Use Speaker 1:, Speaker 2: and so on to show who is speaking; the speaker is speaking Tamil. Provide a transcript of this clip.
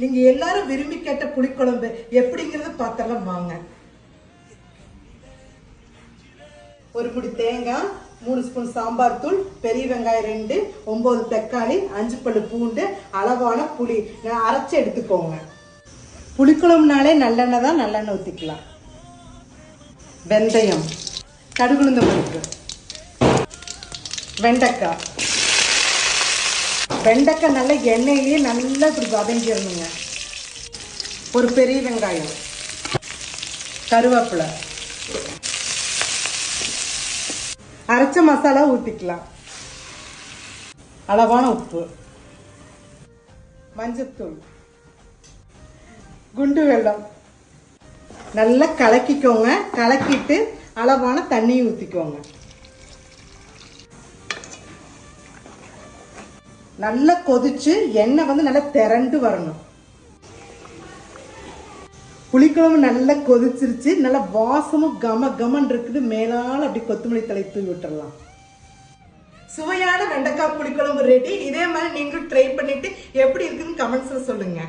Speaker 1: நீங்க எல்லாரும் விரும்பி கேட்ட புளிக்குழம்பு எப்படிங்கிறது பார்த்தலாம் வாங்க. ஒரு பிடி தேங்காய், 3 ஸ்பூன் சாம்பார் தூள், பெரிய வெங்காயம் 2, 9 தக்காளி, 5 பல்லு பூண்டு, அளவான புளி அரைச்சி எடுத்துக்கோங்க. புளிக்குழம்புனாலே நல்லெண்ணெய் தான், நல்லெண்ணெய் ஊற்றிக்கலாம். வெந்தயம், கடுகுளுந்த பருப்பு, வெண்டைக்காய். வெண்டைக்காய் நல்லா எண்ணெயிலேயே நல்லா இப்படி வதங்கிடணுங்க. ஒரு பெரிய வெங்காயம், கருவேப்பிலை, அரைச்ச மசாலா ஊற்றிக்கலாம். அளவான உப்பு, மஞ்சத்தூள், குண்டு வெல்லம் நல்லா கலக்கிக்கோங்க. கலக்கிட்டு அளவான தண்ணியை ஊற்றிக்கோங்க. நல்லா கொதிச்சு எண்ணெய் நல்லா திரண்டு வரணும். புளிக்குழம்பு நல்லா கொதிச்சிருச்சு. நல்லா வாசமும் கம கமன் இருக்குது. மேலால அப்படி கொத்தமல்லி தழை தூவி விட்டுறலாம். சுவையான வெண்டைக்காய் புளிக்குழம்பு ரெடி. இதே மாதிரி நீங்களும் ட்ரை பண்ணிட்டு எப்படி இருக்குன்னு கமெண்ட்ஸ்ல சொல்லுங்க.